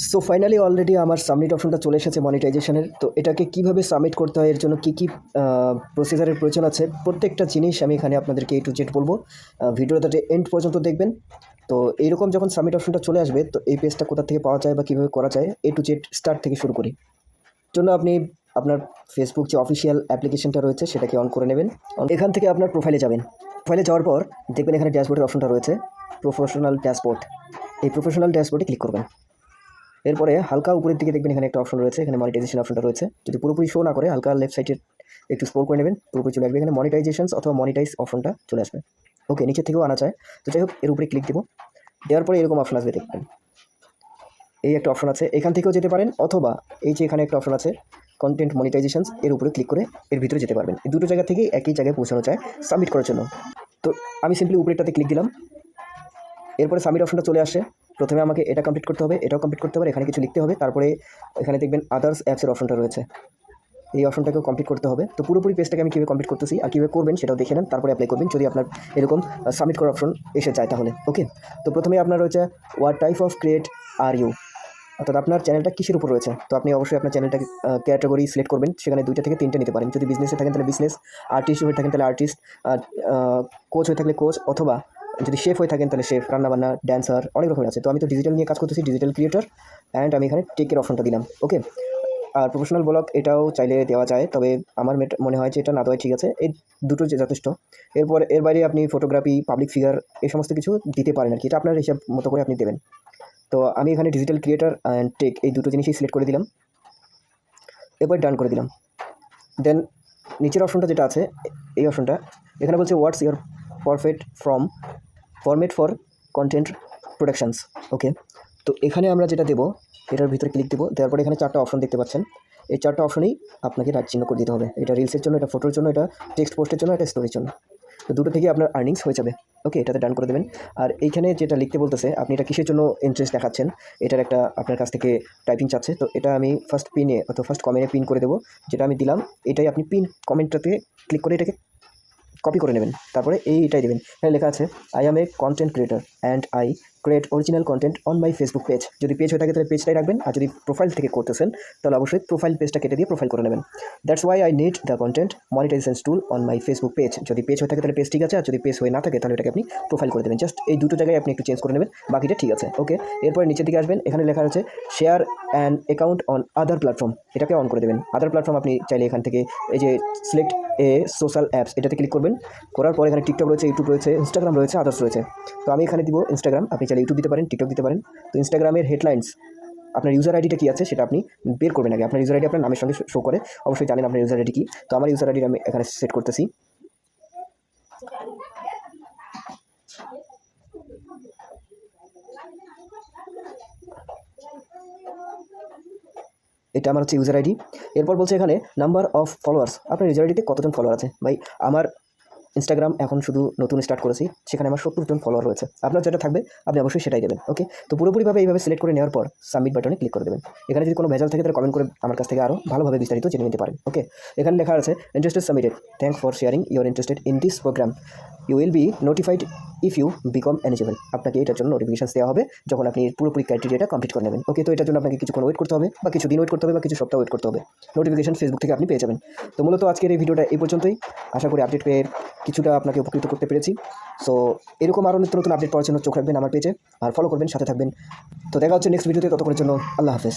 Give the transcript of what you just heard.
So finally already আমার submit অপশনটা চলে এসেছে মনিটাইজেশনের। তো এটাকে কিভাবে সাবমিট করতে হয়, এর জন্য কী কী প্রসিজারের প্রয়োজন আছে, প্রত্যেকটা জিনিস আমি এখানে আপনাদেরকে A to Z বলবো। ভিডিওটা এন্ড পর্যন্ত দেখবেন। তো এইরকম যখন সাবমিট অপশনটা চলে আসবে, তো এই পেজটা কোথা থেকে পাওয়া যায় বা কীভাবে করা যায়, A to Z স্টার্ট থেকে শুরু করি। জন্য আপনি আপনার ফেসবুক যে অফিসিয়াল অ্যাপ্লিকেশনটা রয়েছে সেটাকে অন করে নেবেন। এখান থেকে আপনার প্রোফাইলে যাবেন। প্রোফাইলে যাওয়ার পর দেখবেন এখানে ড্যাশবোর্ডের অপশনটা রয়েছে, প্রফেশনাল ড্যাশবোর্ড। এই প্রফেশনাল ড্যাশবোর্ডে ক্লিক করবেন। এরপরে হালকা উপরের দিকে দেখবেন এখানে একটা অপশন রয়েছে, এখানে মনিটাইজেশন অপশনটা রয়েছে। যদি পুরোপুরি শো না করে হালকা লেফট সাইডে একটু স্ক্রল করে নেবেন, পুরোপুরি চলে আসবে এখানে মনিটাইজেশনস অথবা মনিটাইজ অপশনটা চলে আসবে। ওকে, নিচে থেকেও আনা যায়। তো যাই হোক, এর উপরে ক্লিক দেবো। দেওয়ার পরে এরকম অপশন আসবে, দেখবেন এই একটা অপশন আছে, এখান থেকেও যেতে পারেন, অথবা এই যে এখানে একটা অপশন আছে কন্টেন্ট মনিটাইজেশনস, এর উপরে ক্লিক করে এর ভিতরে যেতে পারবেন। এই দুটো জায়গা থেকেই একই জায়গায় পৌঁছানো যায় সাবমিট করার জন্য। তো আমি সিম্পলি উপরেরটাতে ক্লিক দিলাম। এরপরে সাবমিট অপশনটা চলে আসে। প্রথমে আমাকে এটা কমপ্লিট করতে হবে, এটাও কমপ্লিট করতে হবে, এখানে কিছু লিখতে হবে। তারপরে এখানে দেখবেন আদার্স অ্যাপসের অপশনটা রয়েছে, এই অপশনটাকেও কমপ্লিট করতে হবে। তো পুরোপুরি পেজটাকে আমি কীভাবে কমপ্লিট করতেছি আর কীভাবে করবেন সেটাও দেখে নেন, তারপরে অ্যাপ্লাই করবেন যদি আপনার এরকম সাবমিট করার অপশন এসে যায় তাহলে। ওকে, তো প্রথমে আপনার রয়েছে what type of create are you, অর্থাৎ আপনার চ্যানেলটা কিসের উপর রয়েছে। তো আপনি অবশ্যই আপনার চ্যানেলটাকে ক্যাটাগরি সিলেক্ট করবেন, সেখানে 2টা থেকে 3টে নিতে পারেন। যদি বিজনেসে থাকেন তাহলে বিজনেস, আর্টিস্ট হয়ে থাকেন তাহলে আর্টিস্ট, কোচ হয়ে থাকলে কোচ, অথবা যদি শেফ হয়ে থাকেন তাহলে শেফ, রান্নাবান্না, ড্যান্সার, অনেক রকমের আছে। তো আমি তো ডিজিটাল নিয়ে কাজ করতেছি, ডিজিটাল ক্রিয়েটর, অ্যান্ড আমি এখানে টেকের অপশনটা দিলাম। ওকে, আর প্রফেশনাল ব্লগ এটাও চাইলে দেওয়া যায়, তবে আমার মনে হয় যে এটা না দেওয়াই ঠিক আছে, এই দুটো যে যথেষ্ট। এরপর এর বাইরে আপনি ফটোগ্রাফি, পাবলিক ফিগার, এই সমস্ত কিছু দিতে পারেন আর কি, এটা আপনার হিসাব মতো করে আপনি দেবেন। তো আমি এখানে ডিজিটাল ক্রিয়েটর অ্যান্ড টেক এই দুটো জিনিসই সিলেক্ট করে দিলাম, এরপর ডান করে দিলাম। দেন নিচের অপশনটা যেটা আছে, এই অপশনটা এখানে বলছে what's your format for content productions. Okay, তো এখানে আমরা যেটা দেবো এটার ভিতরে ক্লিক দেবো। দেওয়ার পরে এখানে 4টা অপশন দেখতে পাচ্ছেন, এই 4টা অপশনেই আপনাকে রাইট চিহ্ন করে দিতে হবে। এটা রিলসের জন্য, এটা ফটোর জন্য, এটা টেক্সট পোস্টের জন্য, এটা স্টোরির জন্য। তো দুটো থেকে আপনার আর্নিংস হয়ে যাবে। ওকে, এটাতে ডান করে দেবেন। আর এইখানে যেটা লিখতে বলতেছে আপনি এটা কিসের জন্য ইন্টারেস্ট দেখাচ্ছেন, এটার একটা আপনার কাছ থেকে টাইপিং চাচ্ছে। তো এটা আমি ফার্স্ট পিনে অথবা ফার্স্ট কমেন্টে পিন করে দেবো, যেটা আমি দিলাম এটাই আপনি পিন কমেন্টটাতে ক্লিক করে এটাকে কপি করে নেবেন। তারপরে এইটাই দেবেন। এখানে লেখা আছে I am A content creator and I create original content on my Facebook page. যদি পেজ হয়ে থাকে তাহলে পেজটাই রাখবেন, আর যদি প্রোফাইল থেকে করতেছেন তাহলে অবশ্যই প্রোফাইল পেজটা কেটে দিয়ে প্রোফাইল করে নেবেন। That's why I need the content monetization tool on my Facebook page. যদি পেজ হয়ে থাকে তাহলে পেজ ঠিক আছে, আর যদি পেজ হয়ে না থাকে তাহলে এটাকে আপনি প্রোফাইল করে দেবেন। জাস্ট এই দুটো জায়গায় আপনি একটু চেঞ্জ করে নেবেন, বাকিটা ঠিক আছে। ওকে, এরপরে নিচের দিকে আসবেন, এখানে লেখা আছে share an account on other platform, এটাকে অন করে দেবেন। আদার প্ল্যাটফর্ম আপনি চাইলে এখান থেকে এই যে সিলেক্ট এ সোশ্যাল অ্যাপস, এটাতে ক্লিক করবেন। করার পর এখানে টিকটক রয়েছে, ইউটিউব রয়েছে, ইনস্টাগ্রাম রয়েছে, আদার্স রয়েছে। তো আমি এখানে দিব ইনস্টাগ্রাম, আপনি চাইলে ইউটিউব দিতে পারেন, টিকটক দিতে পারেন। তো ইনস্টাগ্রামের হেডলাইন্স আপনার ইউজার আইডিটা কী আছে সেটা আপনি বের করবেন আগে। আপনার ইউজার আইডি আপনার নামের সঙ্গে শো করে, অবশ্যই জানেন আপনার ইউজার আইডি কী। তো আমার ইউজার আইডি আমি এখানে সেট করতেছি। এটা আমার হচ্ছে ইউজার আইডি। এরপর বলছে এখানে নাম্বার অফ ফলোয়ার্স, আপনার ইউজার আইডিতে কতজন ফলোয়ার আছে। ভাই আমার ইনস্টাগ্রাম এখন শুধু নতুন স্টার্ট করেছি, সেখানে আমার 70 জন ফলোয়ার রয়েছে। আপনার যেটা থাকবে আপনি অবশ্যই সেটাই দেবেন। ওকে, তো পুরোপুরিভাবে এইভাবে সিলেক্ট করে নেওয়ার পর সাবমিট বাটনে ক্লিক করে দেবেন। এখানে যদি কোনো ভেজাল থাকে তাহলে কমেন্ট করে আমার কাছ থেকে আরও ভালোভাবে বিস্তারিত জেনে নিতে পারেন। ওকে, এখানে লেখা আছে interested submitted, thank for sharing your interested in this program, you will be notified if you become eligible. আপনাকে এটার জন্য নোটিফিকেশন দেওয়া হবে যখন আপনি পুরোপুরি ক্রাইটেরিয়াটা কমপ্লিট করে নেবেন। ওকে, তো এটার জন্য আপনাকে কিছুক্ষণ ওয়েট করতে হবে, বা কিছু দিন ওয়েট করতে হবে, বা কিছু সপ্তাহ ওয়েট করতে হবে। নোটিফিকেশন ফেসবুক থেকে আপনি পেয়ে যাবেন। তো মূলত আজকের এই ভিডিওটা এই পর্যন্তই। আশা করি আপডেট পেয়ে কিছুটা আপনাকে উপকৃত করতে পেরেছি। সো এরকম আরও নিত্য নতুন আপডেট পাওয়ার জন্য চোখ রাখবেন আমার পেজে, আর ফলো করবেন, সাথে থাকবেন। তো দেখা হচ্ছে নেক্সট ভিডিওতে, ততক্ষণের জন্য আল্লাহ হাফেজ।